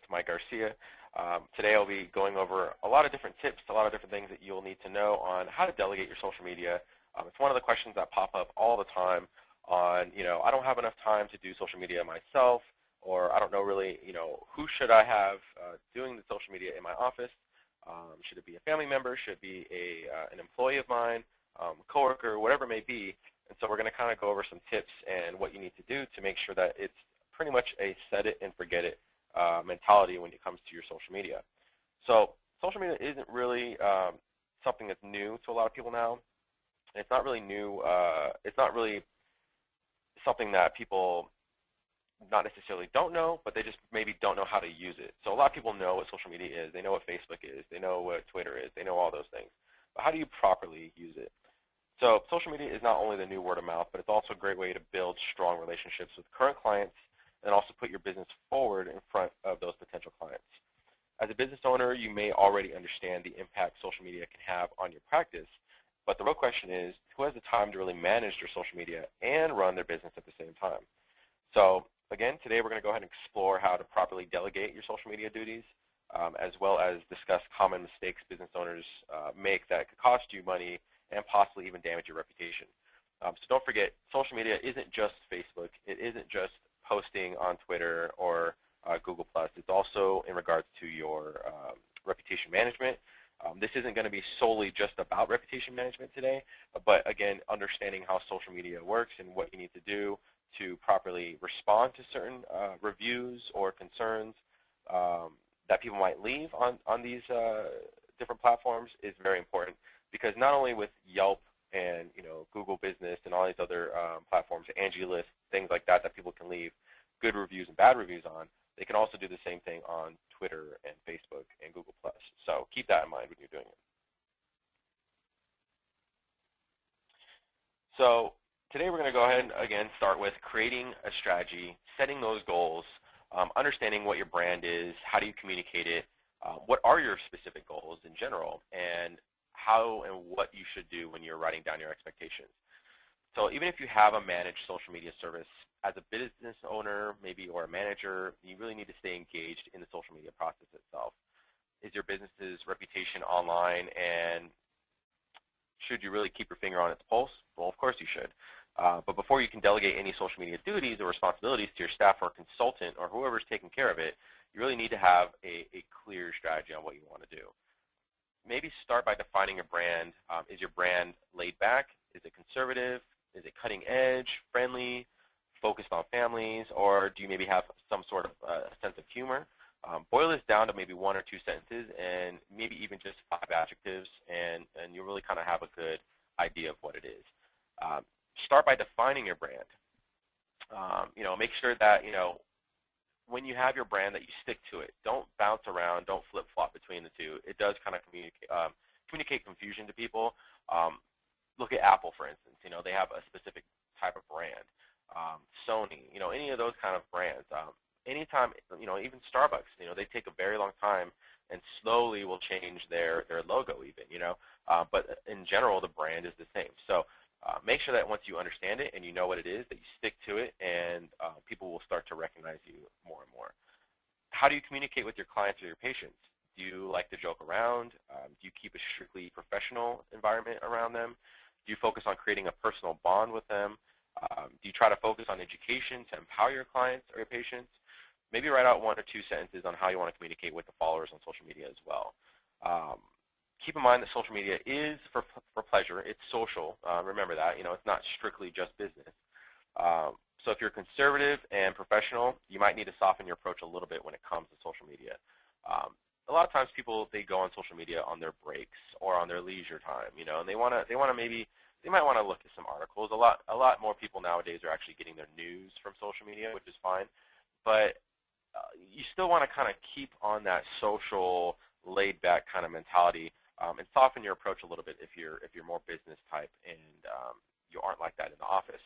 Mike Garcia. Today I'll be going over a lot of different tips, a lot of different things that you'll need to know on how to delegate your social media. It's one of the questions that pop up all the time on, I don't have enough time to do social media myself, or I don't know really, who should I have doing the social media in my office? Should it be a family member? Should it be an employee of mine, coworker, whatever it may be? And so we're going to kind of go over some tips and what you need to do to make sure that it's pretty much a set it and forget it mentality when it comes to your social media. So social media isn't really something that's new to a lot of people now. It's not really new. It's not really something that people not necessarily don't know, but they just maybe don't know how to use it. So a lot of people know what social media is. They know what Facebook is. They know what Twitter is. They know all those things. But how do you properly use it? So social media is not only the new word of mouth, but it's also a great way to build strong relationships with current clients and also put your business forward in front of those potential clients. As a business owner, you may already understand the impact social media can have on your practice, but the real question is, who has the time to really manage their social media and run their business at the same time? So again, today we're going to go ahead and explore how to properly delegate your social media duties, as well as discuss common mistakes business owners make that could cost you money and possibly even damage your reputation. So don't forget, social media isn't just Facebook. It isn't just posting on Twitter or Google+. It's also in regards to your reputation management. This isn't going to be solely just about reputation management today, but again, understanding how social media works and what you need to do to properly respond to certain reviews or concerns that people might leave on these different platforms is very important, because not only with Yelp and Google Business and all these other platforms, Angie List, things like that people can leave good reviews and bad reviews on, they can also do the same thing on Twitter and Facebook and Google+. So keep that in mind when you're doing it. So today we're going to go ahead and, again, start with creating a strategy, setting those goals, understanding what your brand is, how do you communicate it, what are your specific goals in general, and how and what you should do when you're writing down your expectations. So even if you have a managed social media service, as a business owner maybe or a manager, you really need to stay engaged in the social media process itself. Is your business's reputation online, and should you really keep your finger on its pulse? Well, of course you should. But before you can delegate any social media duties or responsibilities to your staff or consultant or whoever's taking care of it, you really need to have a clear strategy on what you want to do. Maybe start by defining your brand. Is your brand laid back? Is it conservative? Is it cutting edge, friendly, focused on families, or do you maybe have some sort of sense of humor? Boil this down to maybe 1 or 2 sentences and maybe even just 5 adjectives, and you'll really kind of have a good idea of what it is. Start by defining your brand. Make sure that, when you have your brand that you stick to it. Don't bounce around. Don't flip-flop between the two. It does kind of communicate confusion to people. Look at Apple, for instance. They have a specific type of brand. Sony, any of those kind of brands. Anytime, even Starbucks, they take a very long time and slowly will change their logo even, but in general, the brand is the same. So make sure that once you understand it and you know what it is, that you stick to it, and people will start to recognize you more and more. How do you communicate with your clients or your patients? Do you like to joke around? Do you keep a strictly professional environment around them? Do you focus on creating a personal bond with them? Do you try to focus on education to empower your clients or your patients? Maybe write out 1 or 2 sentences on how you want to communicate with the followers on social media as well. Keep in mind that social media is for pleasure. It's social. Remember that. It's not strictly just business. So if you're conservative and professional, you might need to soften your approach a little bit when it comes to social media. A lot of times people, they go on social media on their breaks or on their leisure time, and they might want to look at some articles. A lot more people nowadays are actually getting their news from social media, which is fine. But you still want to kind of keep on that social, laid-back kind of mentality, and soften your approach a little bit if you're more business type and you aren't like that in the office.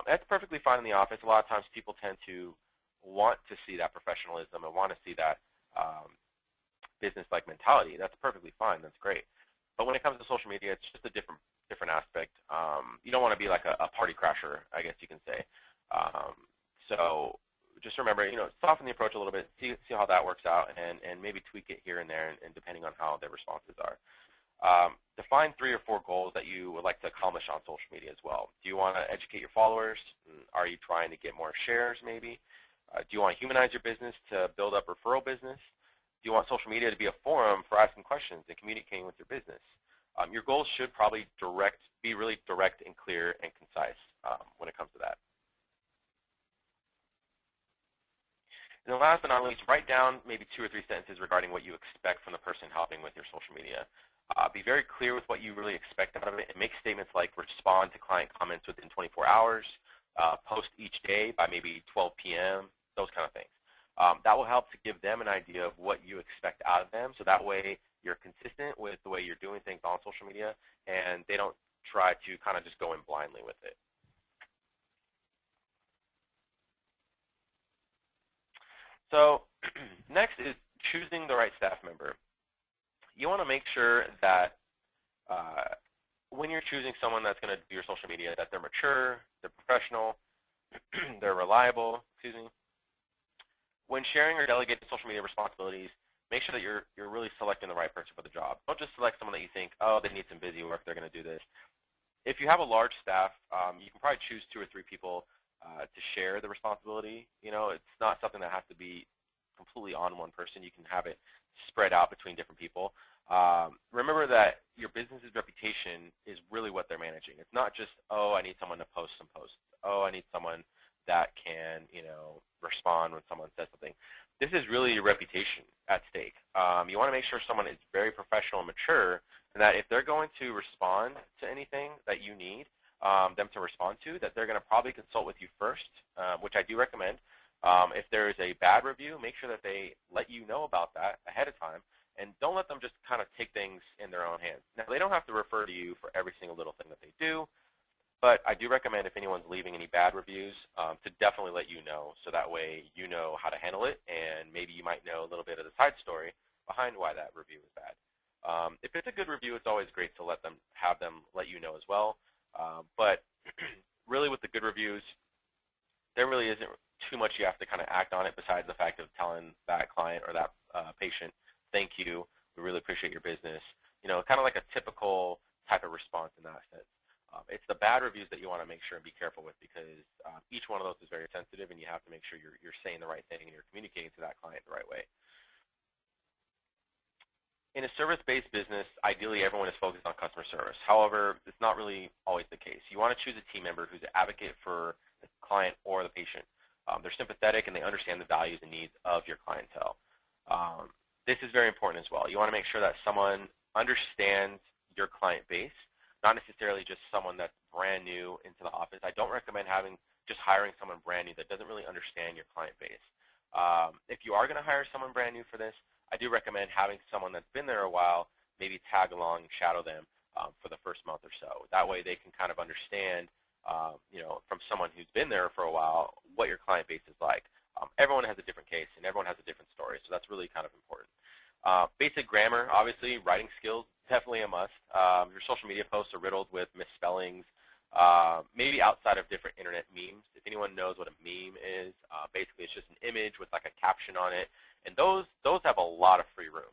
That's perfectly fine in the office. A lot of times people tend to want to see that professionalism and want to see that business-like mentality. That's perfectly fine. That's great. But when it comes to social media, it's just a different aspect. You don't want to be like a party crasher, I guess you can say. So just remember, soften the approach a little bit, see how that works out, and maybe tweak it here and there, and depending on how their responses are. Define 3 or 4 goals that you would like to accomplish on social media as well. Do you want to educate your followers? Are you trying to get more shares maybe? Do you want to humanize your business to build up referral business? Do you want social media to be a forum for asking questions and communicating with your business? Your goals should probably be really direct and clear and concise when it comes to that. And then last but not least, write down maybe 2 or 3 sentences regarding what you expect from the person helping with your social media. Be very clear with what you really expect out of it, and make statements like respond to client comments within 24 hours, post each day by maybe 12 p.m., those kind of things. That will help to give them an idea of what you expect out of them, so that way you're consistent with the way you're doing things on social media, and they don't try to kind of just go in blindly with it. So next is choosing the right staff member. You want to make sure that when you're choosing someone that's going to do your social media, that they're mature, they're professional, they're reliable, When sharing or delegating social media responsibilities, make sure that you're really selecting the right person for the job. Don't just select someone that you think, oh, they need some busy work, they're going to do this. If you have a large staff, you can probably choose 2 or 3 people to share the responsibility. It's not something that has to be completely on one person. You can have it spread out between different people. Remember that your business's reputation is really what they're managing. It's not just, oh, I need someone to post some posts. Oh, I need someone that can, respond when someone says something. This is really your reputation at stake. You want to make sure someone is very professional and mature, and that if they're going to respond to anything that you need them to respond to, that they're going to probably consult with you first, which I do recommend. If there is a bad review, make sure that they let you know about that ahead of time, and don't let them just kind of take things in their own hands. Now, they don't have to refer to you for every single little thing that they do, but I do recommend if anyone's leaving any bad reviews to definitely let you know, so that way you know how to handle it, and maybe you might know a little bit of the side story behind why that review is bad. If it's a good review, it's always great to have them let you know as well. But really with the good reviews, there really isn't too much you have to kind of act on it besides the fact of telling that client or that patient, thank you, we really appreciate your business. Kind of like a typical type of response in that sense. It's the bad reviews that you want to make sure and be careful with, because each one of those is very sensitive, and you have to make sure you're saying the right thing and you're communicating to that client the right way. In a service-based business, ideally everyone is focused on customer service. However, it's not really always the case. You want to choose a team member who's an advocate for the client or the patient. They're sympathetic and they understand the values and needs of your clientele. This is very important as well. You want to make sure that someone understands your client base, not necessarily just someone that's brand new into the office. I don't recommend just hiring someone brand new that doesn't really understand your client base. If you are going to hire someone brand new for this, I do recommend having someone that's been there a while maybe tag along and shadow them for the first month or so. That way they can kind of understand, from someone who's been there for a while, what your client base is like. Everyone has a different case and everyone has a different story, so that's really kind of important. Basic grammar, obviously, writing skills, definitely a must. Your social media posts are riddled with misspellings, maybe outside of different internet memes. If anyone knows what a meme is, basically it's just an image with like a caption on it, and those have a lot of free room.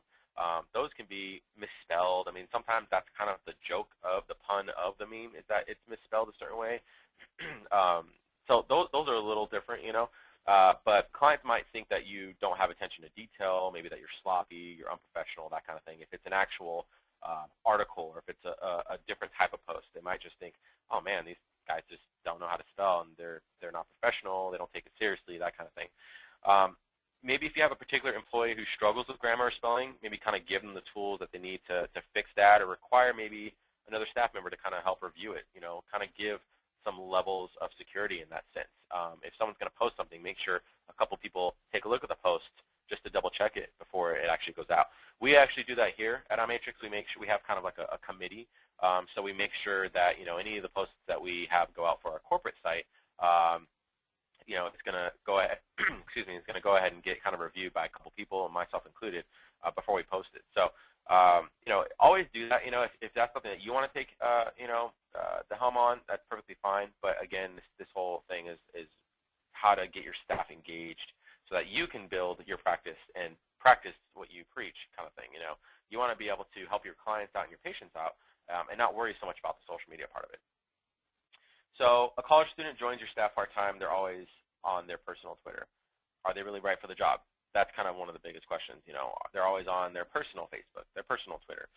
Those can be misspelled. I mean, sometimes that's kind of the joke of the pun of the meme, is that it's misspelled a certain way. So those are a little different, but clients might think that you don't have attention to detail, maybe that you're sloppy, you're unprofessional, that kind of thing. If it's an actual article, or if it's a different type of post, they might just think, oh man, these guys just don't know how to spell, and they're not professional, they don't take it seriously, that kind of thing. Maybe if you have a particular employee who struggles with grammar or spelling, maybe kind of give them the tools that they need to fix that, or require maybe another staff member to kind of help review it, kind of give some levels of security in that sense. If someone's going to post something, make sure a couple people take a look at the post just to double check it before it actually goes out. We actually do that here at iMatrix. We make sure we have kind of like a committee. So we make sure that, any of the posts that we have go out for our corporate site, it's going to go ahead, excuse me, it's going to go ahead and get kind of reviewed by a couple people, and myself included, before we post it. So, always do that. If that's something that you want to take, the helm on, that's perfectly fine. But again, this whole thing is how to get your staff engaged so that you can build your practice and practice what you preach kind of thing. You want to be able to help your clients out and your patients out and not worry so much about the social media part of it. So a college student joins your staff part-time. They're always on their personal Twitter. Are they really right for the job? That's kind of one of the biggest questions. They're always on their personal Facebook, their personal Twitter.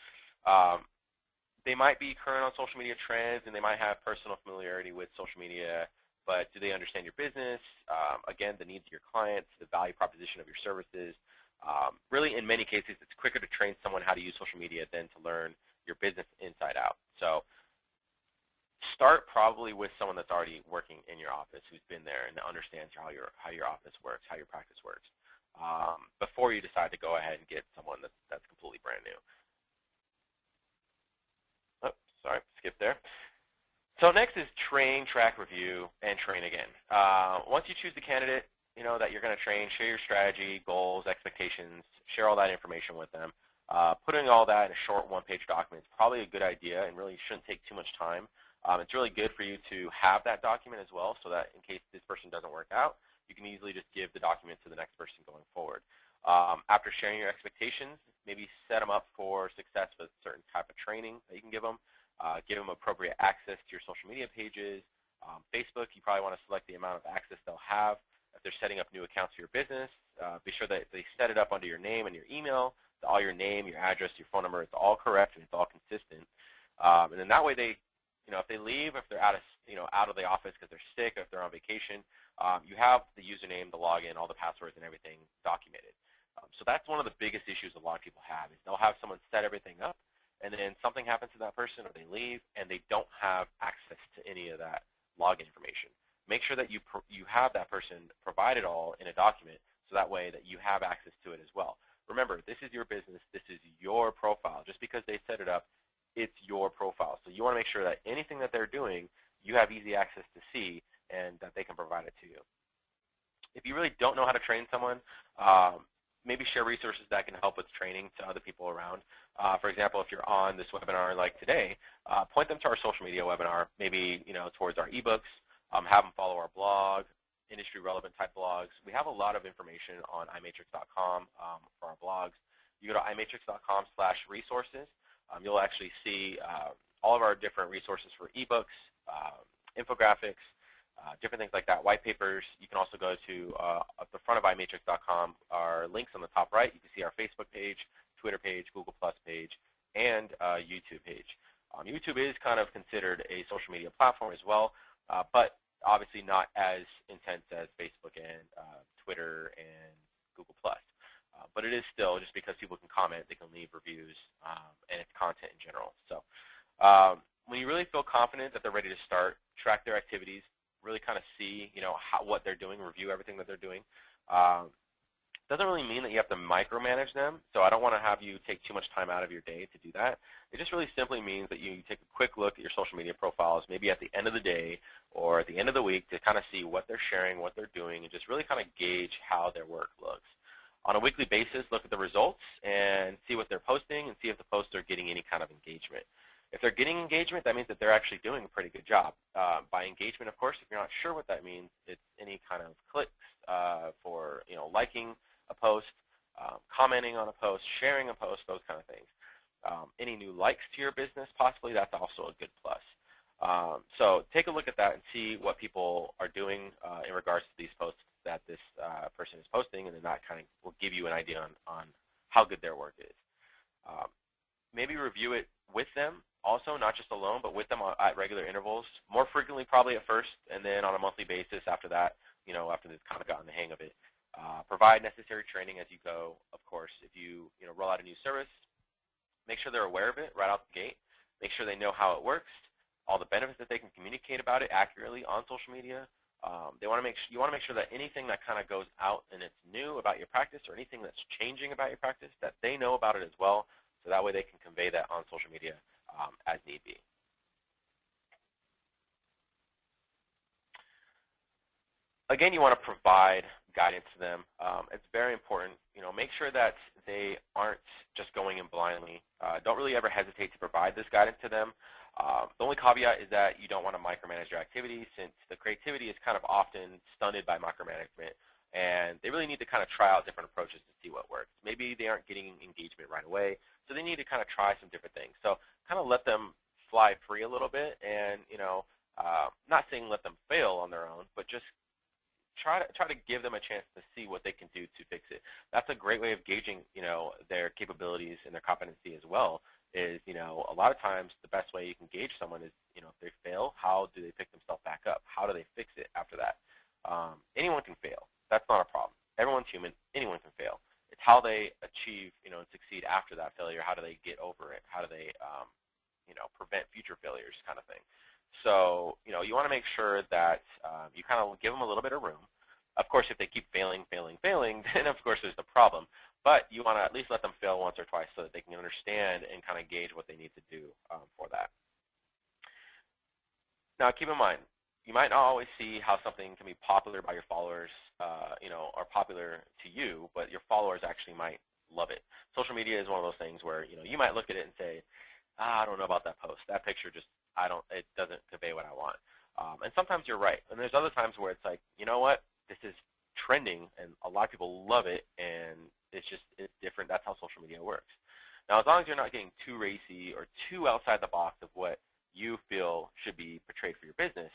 They might be current on social media trends, and they might have personal familiarity with social media, but do they understand your business? Again, the needs of your clients, the value proposition of your services. Really, in many cases, it's quicker to train someone how to use social media than to learn your business inside out. So start probably with someone that's already working in your office, who's been there and understands how your office works, how your practice works, before you decide to go ahead and get someone that's completely brand new. Oh, sorry, skip there. So next is train, track, review, and train again. Once you choose the candidate, that you're going to train, share your strategy, goals, expectations, share all that information with them. Putting all that in a short one-page document is probably a good idea and really shouldn't take too much time. It's really good for you to have that document as well, so that in case this person doesn't work out, you can easily just give the document to the next person going forward. After sharing your expectations, maybe set them up for success with a certain type of training that you can give them. Give them appropriate access to your social media pages. Facebook, you probably want to select the amount of access they'll have. If they're setting up new accounts for your business, be sure that they set it up under your name and your email, all your name, your address, your phone number, it's all correct and it's all consistent. And then that way they, if they leave, if they're out of the office because they're sick, or if they're on vacation, you have the username, the login, all the passwords and everything documented. So that's one of the biggest issues a lot of people have, is they'll have someone set everything up, and then something happens to that person or they leave and they don't have access to any of that login information. Make sure that you have that person provide it all in a document, so that way that you have access to it as well. Remember, this is your business, this is your profile. Just because they set it up, it's your profile. So you want to make sure that anything that they're doing, you have easy access to see and that they can provide it to you. If you really don't know how to train someone, maybe share resources that can help with training to other people around. For example, if you're on this webinar like today, point them to our social media webinar, maybe towards our ebooks, have them follow our blog, industry relevant type blogs. We have a lot of information on imatrix.com for our blogs. You go to imatrix.com/resources. You'll actually see all of our different resources for ebooks, infographics, different things like that, white papers. You can also go to at the front of imatrix.com, our links on the top right. You can see our Facebook page, Twitter page, Google Plus page, and YouTube page. YouTube is kind of considered a social media platform as well, but obviously not as intense as Facebook and Twitter and Google Plus. But it is still, just because people can comment, they can leave reviews, and it's content in general. So when you really feel confident that they're ready to start, track their activities, really kind of see, what they're doing, review everything that they're doing. Doesn't really mean that you have to micromanage them, so I don't want to have you take too much time out of your day to do that. It just really simply means that you take a quick look at your social media profiles, maybe at the end of the day or at the end of the week, to kind of see what they're sharing, what they're doing, and just really kind of gauge how their work looks. On a weekly basis, look at the results and see what they're posting and see if the posts are getting any kind of engagement. If they're getting engagement, that means that they're actually doing a pretty good job. By engagement, of course, if you're not sure what that means, it's any kind of clicks for liking a post, commenting on a post, sharing a post, those kind of things. Any new likes to your business, possibly, that's also a good plus. So take a look at that and see what people are doing in regards to these posts that this person is posting, and then that kind of will give you an idea on how good their work is. Maybe review it with them also, not just alone, but with them at regular intervals, more frequently probably at first, and then on a monthly basis after that, after they've kind of gotten the hang of it. Provide necessary training as you go, of course. If you roll out a new service, make sure they're aware of it right out the gate. Make sure they know how it works, all the benefits, that they can communicate about it accurately on social media. You want to make sure that anything that kind of goes out and it's new about your practice, or anything that's changing about your practice, that they know about it as well, so that way they can convey that on social media as need be. Again, you want to provide guidance to them. It's very important. Make sure that they aren't just going in blindly. Don't really ever hesitate to provide this guidance to them. The only caveat is that you don't want to micromanage your activity, since the creativity is kind of often stunted by micromanagement, and they really need to kind of try out different approaches to see what works. Maybe they aren't getting engagement right away, so they need to kind of try some different things. So kind of let them fly free a little bit, and not saying let them fail on their own, but just try to give them a chance to see what they can do to fix it. That's a great way of gauging, their capabilities and their competency as well. Is, a lot of times the best way you can gauge someone is, if they fail, how do they pick themselves back up? How do they fix it after that? Anyone can fail. That's not a problem. Everyone's human. Anyone can fail. It's how they achieve, and succeed after that failure. How do they get over it? How do they, prevent future failures, kind of thing. So, you want to make sure that you kind of give them a little bit of room. Of course, if they keep failing, then of course there's the problem. But you want to at least let them fail once or twice so that they can understand and kind of gauge what they need to do for that. Now, keep in mind, you might not always see how something can be popular by your followers, or popular to you, but your followers actually might love it. Social media is one of those things where, you might look at it and say, I don't know about that post. That picture just, it doesn't convey what I want. And sometimes you're right. And there's other times where it's like, you know what, this is trending and a lot of people love it, and it's different. That's how social media works. Now, as long as you're not getting too racy or too outside the box of what you feel should be portrayed for your business,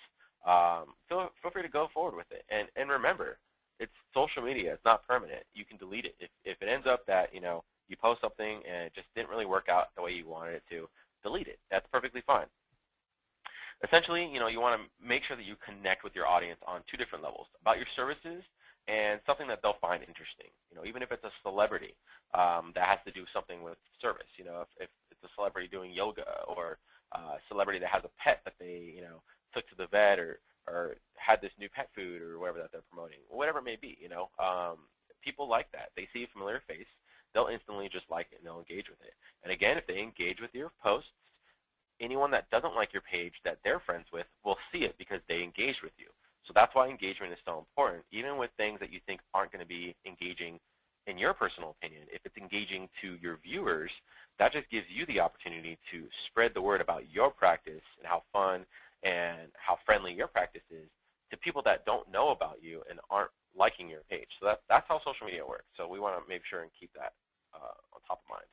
feel free to go forward with it. And remember, it's social media. It's not permanent. You can delete it. If it ends up that, you post something and it just didn't really work out the way you wanted it to, delete it. That's perfectly fine. Essentially, you want to make sure that you connect with your audience on two different levels, about your services and something that they'll find interesting. Even if it's a celebrity that has to do something with service. If it's a celebrity doing yoga, or a celebrity that has a pet that they, took to the vet, or had this new pet food or whatever that they're promoting, whatever it may be. People like that. They see a familiar face, they'll instantly just like it and they'll engage with it. And again, if they engage with your posts, anyone that doesn't like your page that they're friends with will see it because they engaged with you. So that's why engagement is so important, even with things that you think aren't going to be engaging in your personal opinion. If it's engaging to your viewers, that just gives you the opportunity to spread the word about your practice and how fun and how friendly your practice is to people that don't know about you and aren't liking your page. So that's how social media works. So we want to make sure and keep that on top of mind.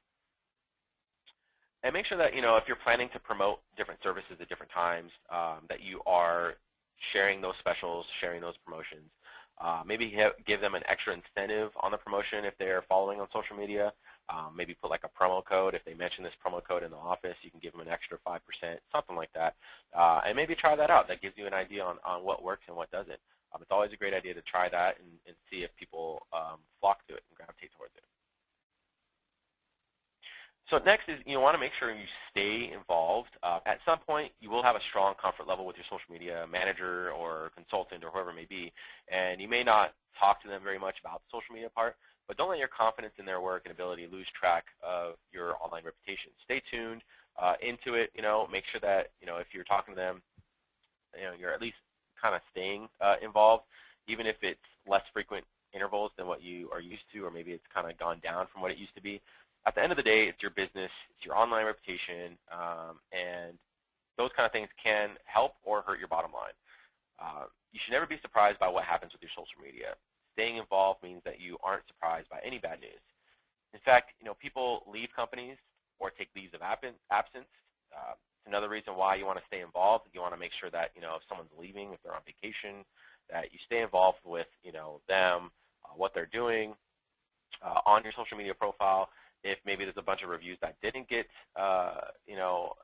And make sure that, if you're planning to promote different services at different times, that you are sharing those specials, sharing those promotions. Maybe give them an extra incentive on the promotion if they're following on social media. Maybe put like a promo code. If they mention this promo code in the office, you can give them an extra 5%, something like that. And maybe try that out. That gives you an idea on what works and what doesn't. It's always a great idea to try that and see if people flock to it and gravitate towards it. So next is you want to make sure you stay involved. At some point, you will have a strong comfort level with your social media manager or consultant or whoever it may be, and you may not talk to them very much about the social media part, but don't let your confidence in their work and ability lose track of your online reputation. Stay tuned into it. Make sure that if you're talking to them, you're at least kind of staying involved, even if it's less frequent intervals than what you are used to, or maybe it's kind of gone down from what it used to be. At the end of the day, it's your business, it's your online reputation, and those kind of things can help or hurt your bottom line. You should never be surprised by what happens with your social media. Staying involved means that you aren't surprised by any bad news. In fact, people leave companies or take leaves of absence. It's another reason why you want to stay involved. You want to make sure that, if someone's leaving, if they're on vacation, that you stay involved with, them, what they're doing on your social media profile. If maybe there's a bunch of reviews that didn't get,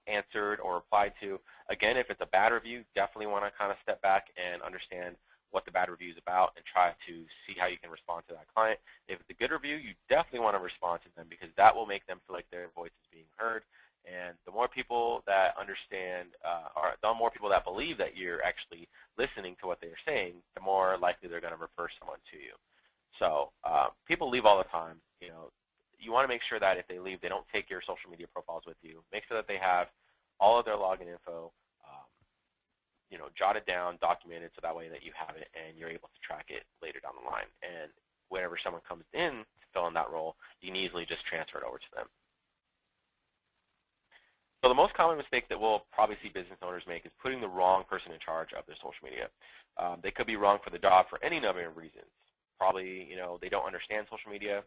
answered or replied to. Again, if it's a bad review, definitely want to kind of step back and understand what the bad review is about and try to see how you can respond to that client. If it's a good review, you definitely want to respond to them because that will make them feel like their voice is being heard. And the more people that understand, or the more people that believe that you're actually listening to what they're saying, the more likely they're going to refer someone to you. So people leave all the time. You want to make sure that if they leave, they don't take your social media profiles with you. Make sure that they have all of their login info, jotted down, documented, so that way that you have it and you're able to track it later down the line. And whenever someone comes in to fill in that role, you can easily just transfer it over to them. So the most common mistake that we'll probably see business owners make is putting the wrong person in charge of their social media. They could be wrong for the job for any number of reasons. Probably, they don't understand social media.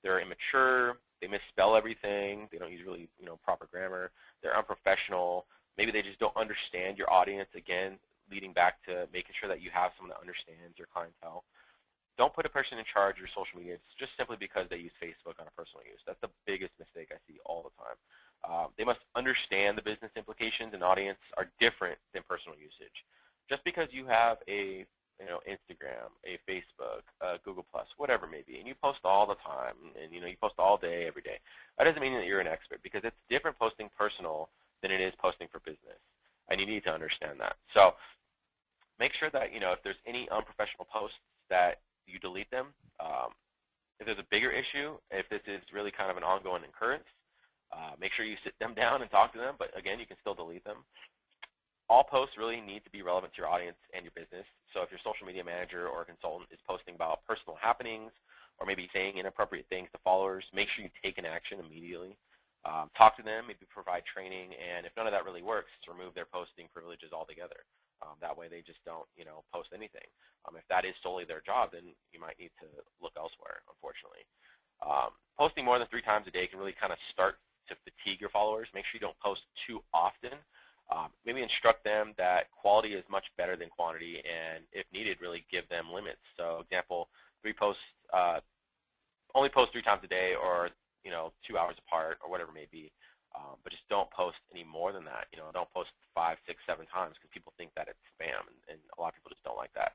They're immature. They misspell everything. They don't use really, proper grammar. They're unprofessional. Maybe they just don't understand your audience. Again, leading back to making sure that you have someone that understands your clientele. Don't put a person in charge of your social media just simply because they use Facebook on a personal use. That's the biggest mistake I see all the time. They must understand the business implications, and audience are different than personal usage. Just because you have a Instagram, a Facebook, Google Plus, whatever it may be, and you post all the time, and you post all day, every day, that doesn't mean that you're an expert, because it's different posting personal than it is posting for business, and you need to understand that. So make sure that if there's any unprofessional posts, that you delete them. If there's a bigger issue, if this is really kind of an ongoing occurrence, make sure you sit them down and talk to them, but again, you can still delete them. All posts really need to be relevant to your audience and your business. So if your social media manager or consultant is posting about personal happenings or maybe saying inappropriate things to followers, make sure you take an action immediately. Talk to them, maybe provide training, and if none of that really works, remove their posting privileges altogether. That way they just don't, post anything. If that is solely their job, then you might need to look elsewhere, unfortunately. Posting more than 3 times a day can really kind of start to fatigue your followers. Make sure you don't post too often. Maybe instruct them that quality is much better than quantity, and if needed, really give them limits. So, example, only post 3 times a day, or 2 hours apart, or whatever it may be. But just don't post any more than that. Don't post 5, 6, 7 times, because people think that it's spam, and a lot of people just don't like that.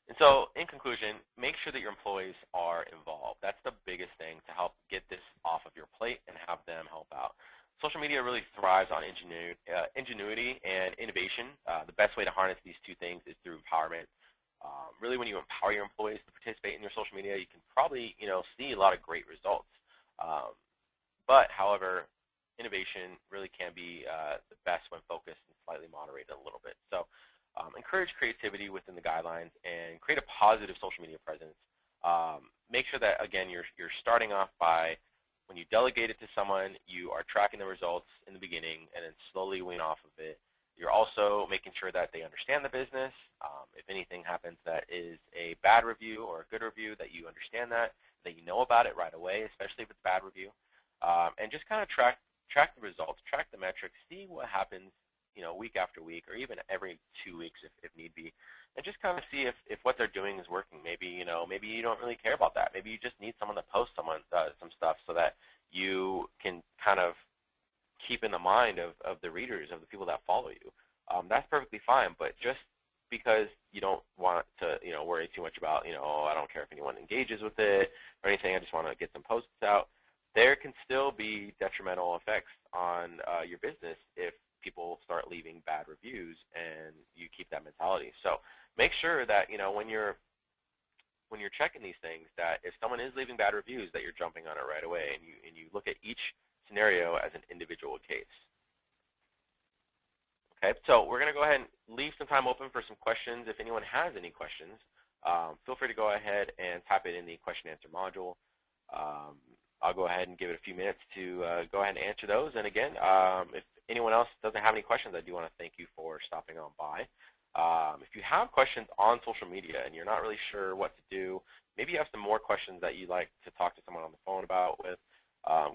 And so, in conclusion, make sure that your employees are involved. That's the biggest thing to help get this off of your plate and have them help out. Social media really thrives on ingenuity and innovation. The best way to harness these 2 things is through empowerment. Really, when you empower your employees to participate in your social media, you can probably, see a lot of great results. But, however, innovation really can be the best when focused and slightly moderated a little bit. So, encourage creativity within the guidelines and create a positive social media presence. Make sure that, again, you're starting off by, when you delegate it to someone, you are tracking the results in the beginning and then slowly wean off of it. You're also making sure that they understand the business. If anything happens that is a bad review or a good review, that you understand that you know about it right away, especially if it's a bad review. And just kind of track the results, track the metrics, see what happens, week after week, or even every 2 weeks if need be, and just kind of see if what they're doing is working. Maybe maybe you don't really care about that. Maybe you just need someone to post some stuff so that you can kind of keep in the mind of the readers, of the people that follow you. That's perfectly fine, but just because you don't want to worry too much about oh, I don't care if anyone engages with it or anything, I just want to get some posts out, there can still be detrimental effects on your business if people start leaving bad reviews and you keep that mentality. So make sure that when you're checking these things, that if someone is leaving bad reviews, that you're jumping on it right away, and you look at each scenario as an individual case. Okay, so we're going to go ahead and leave some time open for some questions. If anyone has any questions, feel free to go ahead and type it in the question answer module. I'll go ahead and give it a few minutes to go ahead and answer those. And again, if anyone else doesn't have any questions, I do want to thank you for stopping on by. If you have questions on social media and you're not really sure what to do, maybe you have some more questions that you'd like to talk to someone on the phone about with,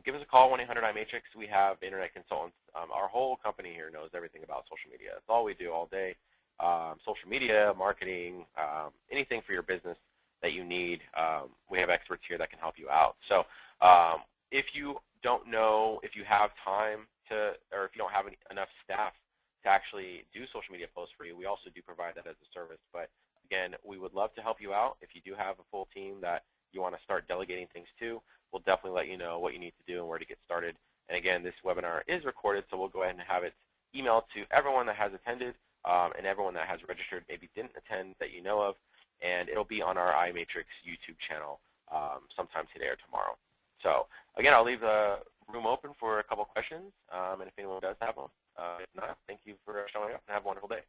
give us a call, 1-800-iMatrix. We have internet consultants. Our whole company here knows everything about social media. That's all we do all day. Social media, marketing, anything for your business that you need, we have experts here that can help you out. So if you don't know if you have time to, or if you don't have enough staff to actually do social media posts for you, we also do provide that as a service. But again, we would love to help you out. If you do have a full team that you want to start delegating things to, we'll definitely let you know what you need to do and where to get started. And again, this webinar is recorded, so we'll go ahead and have it emailed to everyone that has attended and everyone that has registered, maybe didn't attend that you know of, and it'll be on our iMatrix YouTube channel sometime today or tomorrow. So again, I'll leave the room open for a couple questions, and if anyone does have them. If not, thank you for showing up and have a wonderful day.